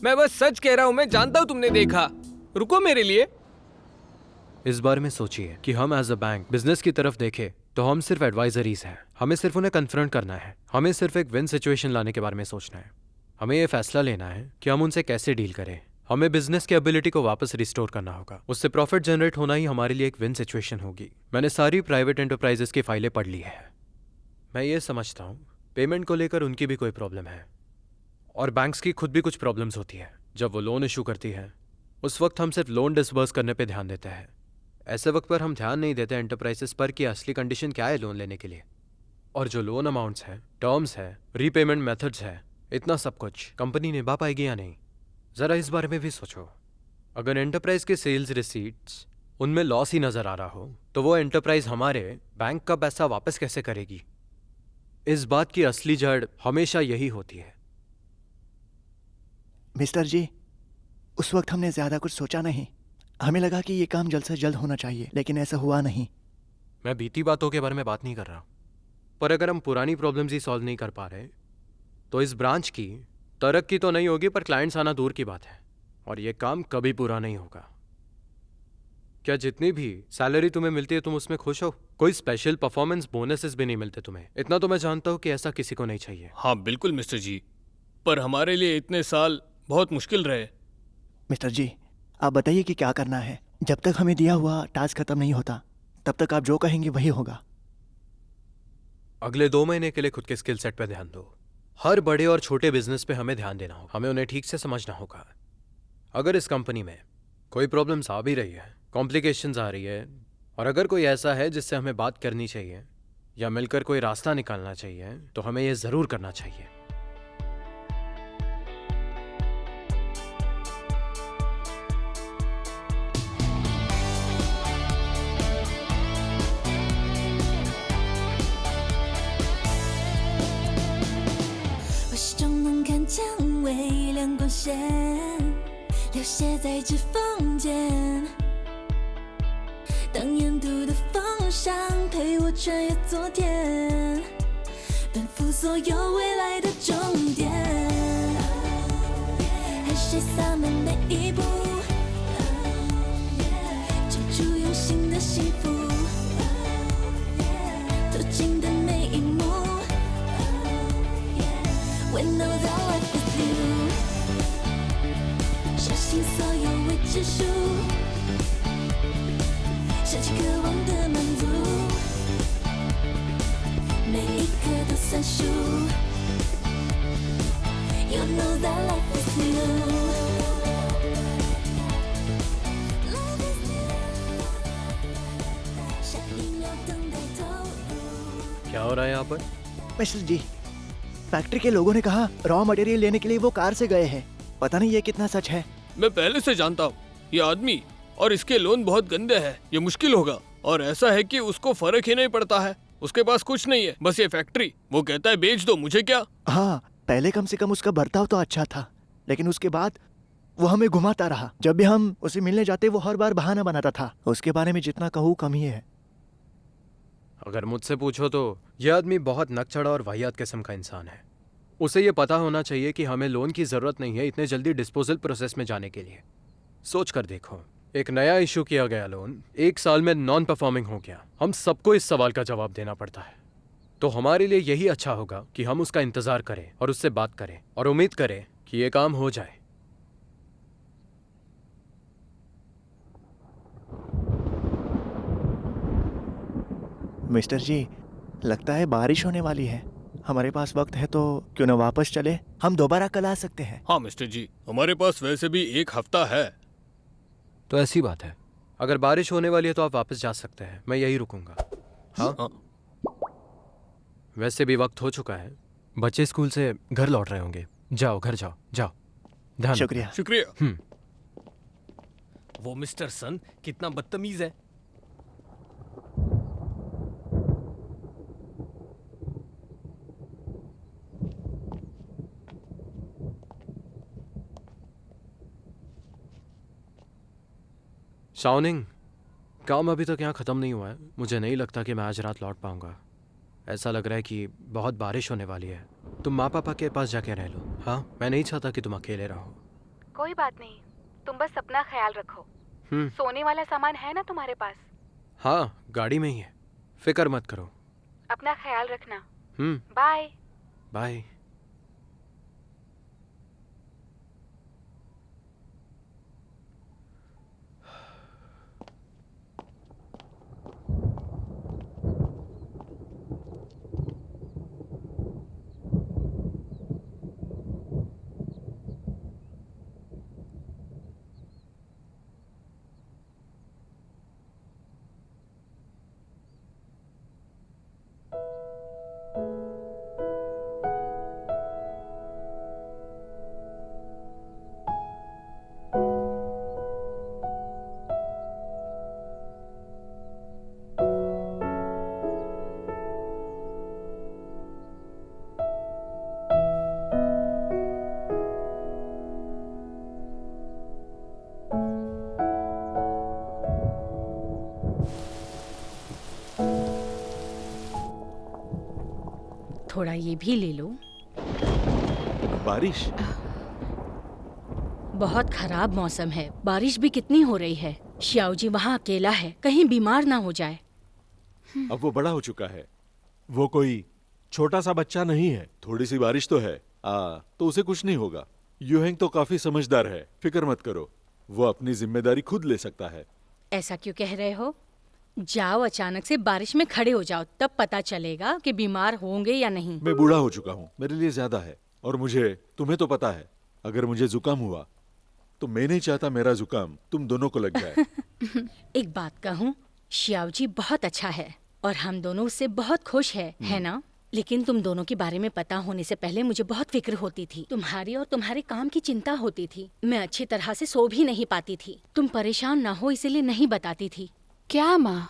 मैं बस सच कह रहा हूँ, मैं जानता हूँ तुमने देखा। रुको मेरे लिए। इस बारे में सोचिए कि हम एज अ बैंक बिजनेस की तरफ देखें तो हम सिर्फ एडवाइजरीज हैं। हमें सिर्फ उन्हें कन्फ्रंट करना है। हमें सिर्फ एक विन सिचुएशन लाने के बारे में सोचना है। हमें ये फैसला लेना है कि हम उनसे कैसे डील करें। हमें बिजनेस की एबिलिटी को वापस रिस्टोर करना होगा। उससे प्रॉफिट जनरेट होना ही हमारे लिए एक विन सिचुएशन होगी। मैंने सारी प्राइवेट एंटरप्राइजेस की फाइलें पढ़ ली है। मैं ये समझता हूँ पेमेंट को लेकर उनकी भी कोई प्रॉब्लम है, और बैंक्स की खुद भी कुछ प्रॉब्लम्स होती है। जब वो लोन इशू करती है उस वक्त हम सिर्फ लोन डिसबर्स करने पे ध्यान देते हैं। ऐसे वक्त पर हम ध्यान नहीं देते एंटरप्राइजेस पर कि असली कंडीशन क्या है लोन लेने के लिए। और जो लोन अमाउंट्स हैं, टर्म्स है, रीपेमेंट मेथड्स है, इतना सब कुछ कंपनी निभा पाएगी या नहीं, ज़रा इस बारे में भी सोचो। अगर एंटरप्राइज के सेल्स रिसीट्स उनमें लॉस ही नज़र आ रहा हो तो वो एंटरप्राइज हमारे बैंक का पैसा वापस कैसे करेगी? इस बात की असली जड़ हमेशा यही होती है। मिस्टर जी, उस वक्त हमने ज़्यादा कुछ सोचा नहीं। हमें लगा कि ये काम जल्द से जल्द होना चाहिए, लेकिन ऐसा हुआ नहीं। मैं बीती बातों के बारे में बात नहीं कर रहा, पर अगर हम पुरानी प्रॉब्लम्स ही सॉल्व नहीं कर पा रहे तो इस ब्रांच की तरक्की तो नहीं होगी, पर क्लाइंट्स आना दूर की बात है, और ये काम कभी पूरा नहीं होगा। क्या जितनी भी सैलरी तुम्हें मिलती है तुम उसमें खुश हो? कोई स्पेशल परफॉर्मेंस बोनसेस भी नहीं मिलते तुम्हें? इतना तो मैं जानता हूँ कि ऐसा किसी को नहीं चाहिए। हाँ बिल्कुल मिस्टर जी, पर हमारे लिए इतने साल बहुत मुश्किल रहे। मिस्टर जी, आप बताइए कि क्या करना है। जब तक हमें दिया हुआ टास्क खत्म नहीं होता तब तक आप जो कहेंगे वही होगा। अगले 2 महीने के लिए खुद के स्किल सेट पे ध्यान दो। हर बड़े और छोटे बिजनेस पे हमें ध्यान देना होगा। हमें उन्हें ठीक से समझना होगा। अगर इस कंपनी में कोई प्रॉब्लम्स आ भी रही है, कॉम्प्लिकेशंस आ रही है, और अगर कोई ऐसा है जिससे हमें बात करनी चाहिए या मिलकर कोई रास्ता निकालना चाहिए, तो हमें यह जरूर करना चाहिए।我始终能感亮光线，凋谢在指缝间。当沿途的风向陪我穿越昨天，奔赴所有未来的终点。汗水洒满每一步，追逐用心的幸福，途经的每一幕。We know that life is new， 相信所有未知数，升起渴望的满足，每一刻都算数。You know that life is new。 Life is new， 下一秒等待投入。 क्या हो रहा है यहाँ पर? मिस्टर जी, फैक्ट्री के लोगों ने कहा रॉ मटेरियल लेने के लिए वो कार से गए हैं। पता नहीं ये कितना सच है। मैं पहले से जानता हूँ ये आदमी और इसके लोन बहुत गंदे हैं, ये मुश्किल होगा। और ऐसा है कि उसको फर्क ही नहीं पड़ता है, उसके पास कुछ नहीं है, बस ये फैक्ट्री। वो कहता है बेच दो, मुझे क्या। हाँ, पहले कम से कम उसका बर्ताव तो अच्छा था, लेकिन उसके बाद वो हमें घुमाता रहा। जब भी हम उसे मिलने जाते वो हर बार बहाना बनाता था। उसके बारे में जितना कहूँ कम ही है। अगर मुझसे पूछो तो यह आदमी बहुत नकचढ़ा और वाहियात किस्म का इंसान है। उसे ये पता होना चाहिए कि हमें लोन की ज़रूरत नहीं है इतने जल्दी डिस्पोजल प्रोसेस में जाने के लिए। सोच कर देखो, एक नया इशू किया गया लोन 1 साल में नॉन परफॉर्मिंग हो गया। हम सबको इस सवाल का जवाब देना पड़ता है। तो हमारे लिए यही अच्छा होगा कि हम उसका इंतज़ार करें और उससे बात करें और उम्मीद करें कि ये काम हो जाए। मिस्टर जी, लगता है बारिश होने वाली है। हमारे पास वक्त है तो क्यों ना वापस चले, हम दोबारा कल आ सकते हैं। हाँ मिस्टर जी, हमारे पास वैसे भी 1 हफ्ता है। तो ऐसी बात है, अगर बारिश होने वाली है तो आप वापस जा सकते हैं, मैं यही रुकूंगा। हाँ, वैसे भी वक्त हो चुका है, बच्चे स्कूल से घर लौट रहे होंगे। जाओ घर जाओ, जाओ। ध्यान शुक्रिया। शुक्रिया। वो मिस्टर सन कितना बदतमीज है। शाओनिंग, काम अभी तक यहाँ ख़त्म नहीं हुआ है। मुझे नहीं लगता कि मैं आज रात लौट पाऊंगा। ऐसा लग रहा है कि बहुत बारिश होने वाली है। तुम माँ पापा के पास जाके रह लो। हाँ, मैं नहीं चाहता कि तुम अकेले रहो। कोई बात नहीं, तुम बस अपना ख्याल रखो। सोने वाला सामान है ना तुम्हारे पास? हाँ, गाड़ी में ही है, फिक्र मत करो। अपना ख्याल रखना। Bye bye. थोड़ा ये भी ले लो। बारिश? बहुत खराब मौसम है, बारिश भी कितनी हो रही है। श्याओ जी वहाँ अकेला है, कहीं बीमार ना हो जाए। अब वो बड़ा हो चुका है, वो कोई छोटा सा बच्चा नहीं है। थोड़ी सी बारिश तो है, तो उसे कुछ नहीं होगा। यूहेंग तो काफी समझदार है, फिक्र मत करो, वो अपनी जिम्मेदारी खुद ले सकता है। ऐसा क्यों कह रहे हो? जाओ, अचानक से बारिश में खड़े हो जाओ, तब पता चलेगा कि बीमार होंगे या नहीं। मैं बूढ़ा हो चुका हूँ, मेरे लिए ज्यादा है। और मुझे, तुम्हें तो पता है, अगर मुझे जुकाम हुआ तो मैं नहीं चाहता मेरा जुकाम तुम दोनों को लग जाए। एक बात कहूँ, श्याओ जी बहुत अच्छा है और हम दोनों उससे बहुत खुश है ना? लेकिन तुम दोनों के बारे में पता होने से पहले मुझे बहुत फिक्र होती थी। तुम्हारी और तुम्हारे काम की चिंता होती थी। मैं अच्छी तरह से सो भी नहीं पाती थी। तुम परेशान ना हो इसलिए नहीं बताती थी। क्या माँ?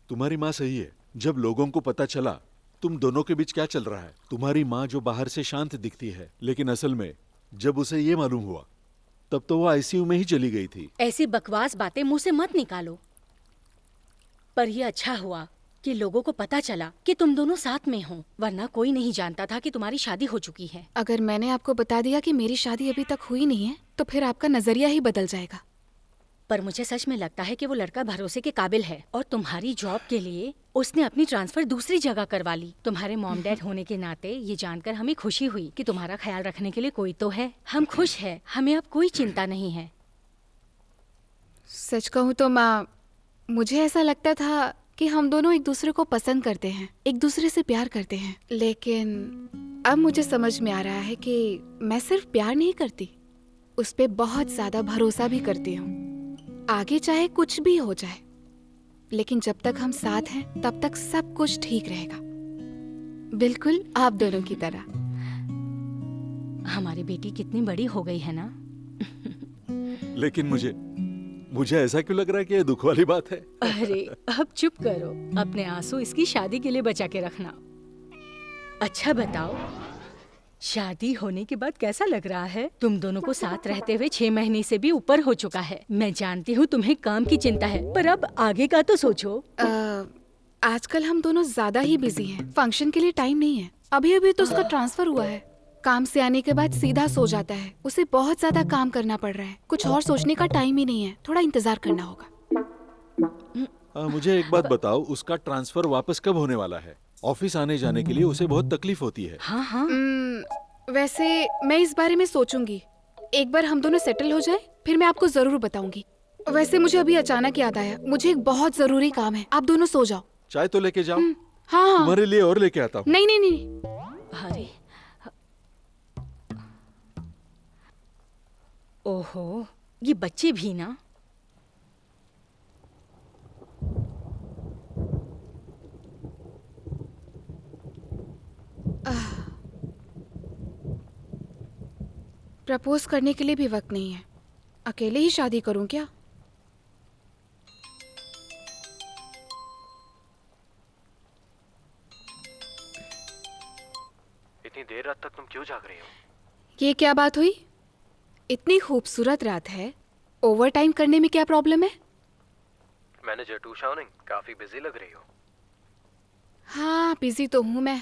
तुम्हारी माँ सही है। जब लोगों को पता चला तुम दोनों के बीच क्या चल रहा है, तुम्हारी माँ जो बाहर से शांत दिखती है लेकिन असल में जब उसे ये मालूम हुआ तब तो वो आईसीयू में ही चली गई थी। ऐसी बकवास बातें मुंह से मत निकालो। पर यह अच्छा हुआ कि लोगों को पता चला कि तुम दोनों साथ में हो, वरना कोई नहीं जानता था कि तुम्हारी शादी हो चुकी है। अगर मैंने आपको बता दिया कि मेरी शादी अभी तक हुई नहीं है तो फिर आपका नजरिया ही बदल जाएगा। पर मुझे सच में लगता है कि वो लड़का भरोसे के काबिल है और तुम्हारी जॉब के लिए उसने अपनी ट्रांसफर दूसरी जगह करवा ली। तुम्हारे मॉम डैड होने के नाते ये जानकर हमें खुशी हुई कि तुम्हारा ख्याल रखने के लिए कोई तो है। हम खुश हैं, हमें अब कोई चिंता नहीं है। सच कहूँ तो माँ, मुझे ऐसा लगता था कि हम दोनों एक दूसरे को पसंद करते हैं, एक दूसरे से प्यार करते हैं, लेकिन अब मुझे समझ में आ रहा है कि मैं सिर्फ प्यार नहीं करती, उस पे बहुत ज्यादा भरोसा भी करती हूँ। आगे चाहे कुछ भी हो जाए, लेकिन जब तक हम साथ हैं तब तक सब कुछ ठीक रहेगा, बिल्कुल आप दोनों की तरह। हमारी बेटी कितनी बड़ी हो गई है ना। लेकिन मुझे ऐसा क्यों लग रहा है कि ये दुख वाली बात है? अरे अब चुप करो, अपने आंसू इसकी शादी के लिए बचा के रखना। अच्छा बताओ, शादी होने के बाद कैसा लग रहा है? तुम दोनों को साथ रहते हुए 6 महीने से भी ऊपर हो चुका है। मैं जानती हूँ तुम्हें काम की चिंता है, पर अब आगे का तो सोचो। आजकल हम दोनों ज्यादा ही बिजी हैं, फंक्शन के लिए टाइम नहीं है। अभी अभी तो उसका ट्रांसफर हुआ है, काम से आने के बाद सीधा सो जाता है। उसे बहुत ज्यादा काम करना पड़ रहा है, कुछ और सोचने का टाइम ही नहीं है। थोड़ा इंतजार करना होगा। मुझे एक बात बताओ, उसका ट्रांसफर वापस कब होने वाला है? ऑफिस आने जाने के लिए उसे बहुत तकलीफ होती है। हाँ हाँ। वैसे मैं इस बारे में सोचूंगी, एक बार हम दोनों सेटल हो जाए फिर मैं आपको जरूर बताऊंगी। वैसे मुझे अभी अचानक याद आया, मुझे एक बहुत जरूरी काम है, आप दोनों सो जाओ। चाय तो लेके जाओ। हाँ। तुम्हारे लिए और लेके आता हूँ। नहीं नहीं नहीं। अरे ओहो, ये बच्चे भी ना। प्रपोज करने के लिए भी वक्त नहीं है, अकेले ही शादी करूं क्या? इतनी देर रात तक तुम क्यों जाग रही हो? ये क्या बात हुई? इतनी खूबसूरत रात है, ओवर टाइम करने में क्या प्रॉब्लम है? मैनेजर टू शाओनिंग, काफी बिजी लग रही हो। हाँ बिजी तो हूँ मैं।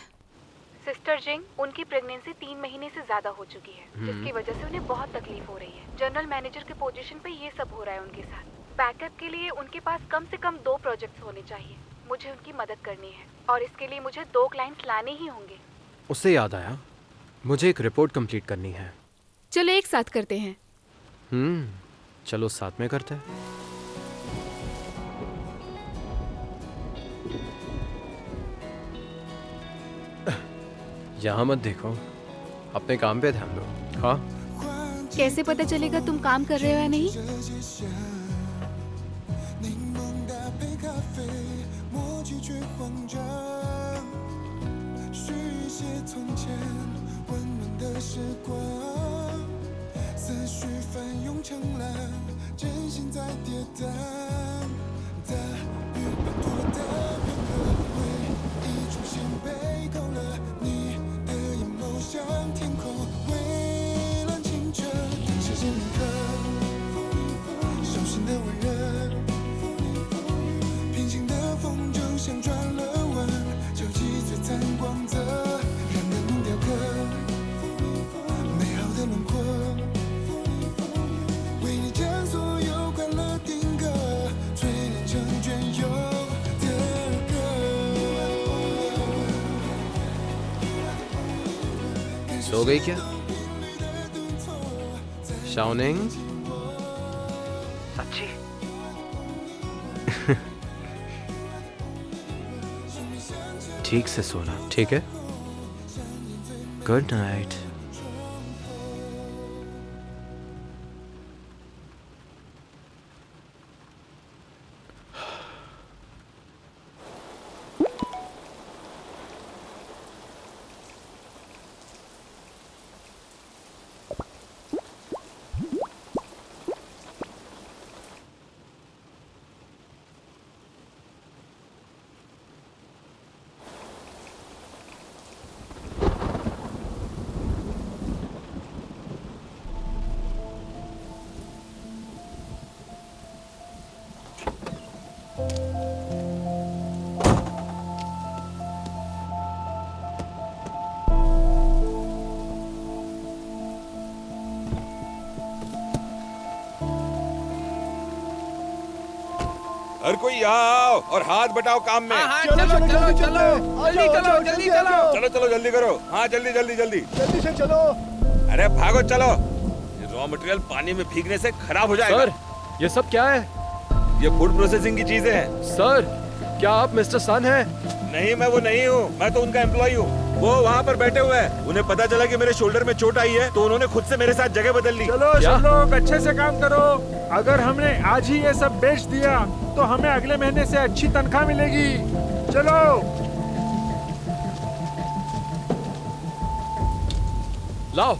सिस्टर जिंग, उनकी प्रेगनेंसी 3 महीने से ज्यादा हो चुकी है, जिसकी वजह से उन्हें बहुत तकलीफ हो रही है। जनरल मैनेजर के पोजीशन पे ये सब हो रहा है उनके साथ। बैकअप के लिए उनके पास कम से कम 2 प्रोजेक्ट्स होने चाहिए। मुझे उनकी मदद करनी है और इसके लिए मुझे 2 क्लाइंट्स लाने ही होंगे। उससे याद आया, मुझे एक रिपोर्ट कंप्लीट करनी है। चलो एक साथ करते हैं। चलो साथ में करते हैं। यहाँ मत देखो, अपने काम पे ध्यान दो। हाँ, कैसे पता चलेगा तुम काम कर रहे हो या नहीं? सो गई क्या शाओनिंग? सच्ची? ठीक से सोना, ठीक है? Good night. हर कोई यहाँ आओ और हाथ बटाओ काम में। चलो चलो जल्दी चलो जल्दी चलो जल्दी चलो चलो चलो जल्दी करो। हाँ जल्दी जल्दी जल्दी जल्दी से चलो। अरे भागो चलो, ये रॉ मटेरियल पानी में भीगने से खराब हो जाएगा। सर ये सब क्या है? ये फूड प्रोसेसिंग की चीजें हैं। सर क्या आप मिस्टर सन हैं? नहीं मैं वो नहीं हूँ, मैं तो उनका एम्प्लॉय हूँ। वो वहाँ पर बैठे हुए हैं, उन्हें पता चला कि मेरे शोल्डर में चोट आई है तो उन्होंने खुद से मेरे साथ जगह बदल ली। चलो क्या? सब लोग अच्छे से काम करो। अगर हमने आज ही ये सब बेच दिया तो हमें अगले महीने से अच्छी तनख्वाह मिलेगी। चलो लाओ।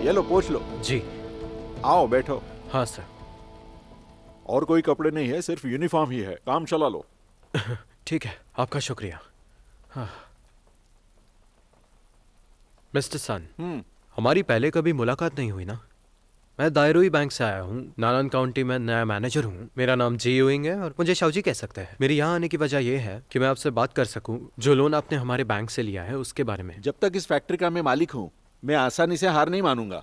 ये लो पोंछ लो। जी आओ बैठो। हाँ सर। और कोई कपड़े नहीं है, सिर्फ यूनिफॉर्म ही है। काम चला लो। ठीक है, आपका शुक्रिया। हाँ। मिस्टर सन, हमारी पहले कभी मुलाकात नहीं हुई ना? मैं दायरोई बैंक से आया हूँ, नालन काउंटी में नया मैनेजर हूँ। मेरा नाम जी यूइंग है और मुझे शाओजी कह सकते हैं। मेरी यहाँ आने की वजह यह है कि मैं आपसे बात कर सकूँ जो लोन आपने हमारे बैंक से लिया है उसके बारे में। जब तक इस फैक्ट्री का मैं मालिक हूँ मैं आसानी से हार नहीं मानूंगा,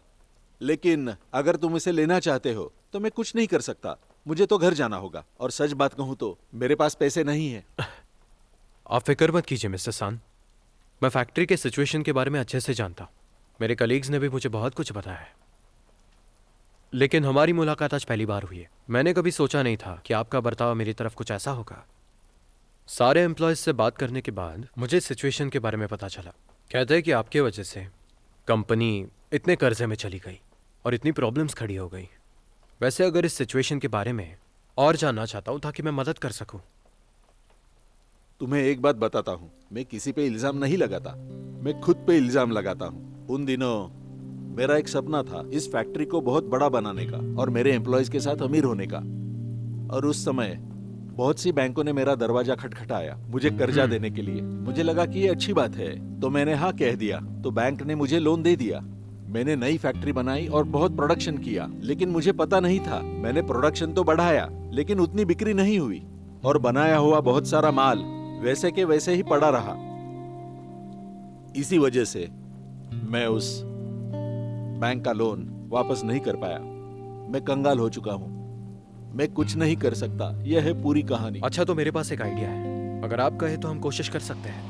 लेकिन अगर तुम इसे लेना चाहते हो तो मैं कुछ नहीं कर सकता। मुझे तो घर जाना होगा और सच बात कहूँ तो मेरे पास पैसे नहीं है। आप फिक्र मत कीजिए मिस्टर सन, मैं फैक्ट्री के सिचुएशन के बारे में अच्छे से जानता हूँ। मेरे कलीग्स ने भी मुझे बहुत कुछ बताया है, लेकिन हमारी मुलाकात आज पहली बार हुई है। मैंने कभी सोचा नहीं था कि आपका बर्ताव मेरी तरफ कुछ ऐसा होगा। सारे एम्प्लॉयज से बात करने के बाद मुझे सिचुएशन के बारे में पता चला। कहते हैं कि आपके वजह से कंपनी इतने कर्जे में चली गई और इतनी प्रॉब्लम्स खड़ी हो गई। वैसे अगर इस सिचुएशन के बारे में और जानना चाहता हूँ ताकि मैं मदद कर सकूँ। तुम्हें एक बात बताता हूँ, मैं किसी पे इल्जाम नहीं लगाता, मैं खुद पे इल्जाम लगाता हूँ। उन दिनों मेरा एक सपना था इस फैक्ट्री को बहुत बड़ा बनाने का और मेरे एम्प्लॉयज के साथ अमीर होने का। और उस समय बहुत सी बैंकों ने मेरा दरवाजा खटखटाया मुझे कर्जा देने के लिए। मुझे लगा कि ये अच्छी बात है तो मैंने हाँ कह दिया, तो बैंक ने मुझे लोन दे दिया। मैंने नई फैक्ट्री बनाई और बहुत प्रोडक्शन किया, लेकिन मुझे पता नहीं था। मैंने प्रोडक्शन तो बढ़ाया लेकिन उतनी बिक्री नहीं हुई और बनाया हुआ बहुत सारा माल वैसे के वैसे ही पड़ा रहा। इसी वजह से मैं उस बैंक का लोन वापस नहीं कर पाया। मैं कंगाल हो चुका हूँ, मैं कुछ नहीं कर सकता। यह है पूरी कहानी। अच्छा, तो मेरे पास एक आइडिया है, अगर आप कहे तो हम कोशिश कर सकते हैं।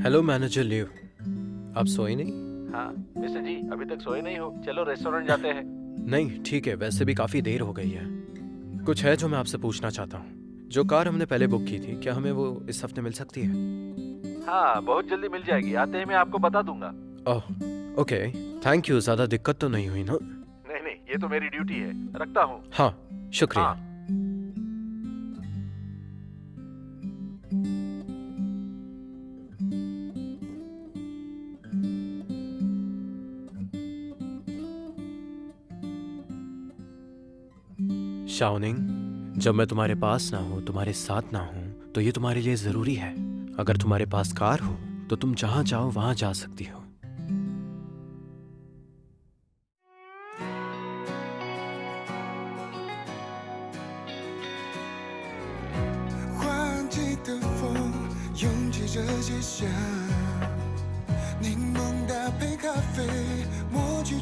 हेलो मैनेजर लियो, आप सोए नहीं? हाँ मिस्टर जी, अभी तक सोए नहीं हो? चलो रेस्टोरेंट जाते हैं। नहीं ठीक है, वैसे भी काफी देर हो गई है। कुछ है जो मैं आपसे पूछना चाहता हूँ। जो कार हमने पहले बुक की थी, क्या हमें वो इस हफ्ते मिल सकती है? हाँ बहुत जल्दी मिल जाएगी, आते ही मैं आपको बता दूंगा। Oh okay, thank you. ज्यादा दिक्कत तो नहीं हुई ना? नहीं नहीं, ये तो मेरी ड्यूटी है, रखता हूँ। हाँ शुक्रिया। हाँ। शाओनिंग, जब मैं तुम्हारे पास ना हूँ, तुम्हारे साथ ना हूँ, तो ये तुम्हारे लिए जरूरी है। अगर तुम्हारे पास कार हो तो तुम जहां जाओ वहां जा सकती हो।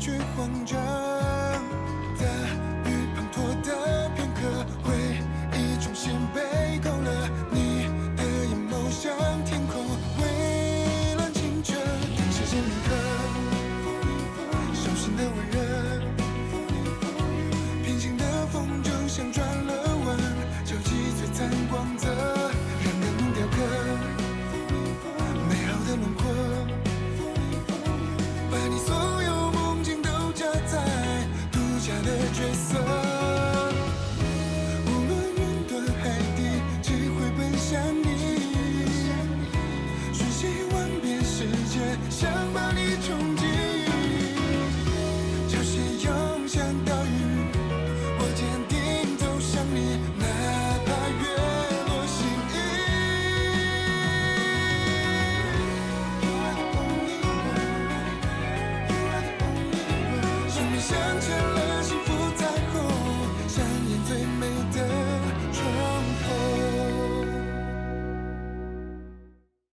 去慌张。大雨滂沱的片刻，回忆重新被勾勒，你的眼眸像天空，蔚蓝清澈。谢谢铭刻，手心的温热，平行的风筝像转了弯，交集璀璨光泽，让人雕刻美好的轮廓，把你所有梦境都加在独家的角色。无论云端海底，只会奔向你，瞬息万变世界，想把你冲进。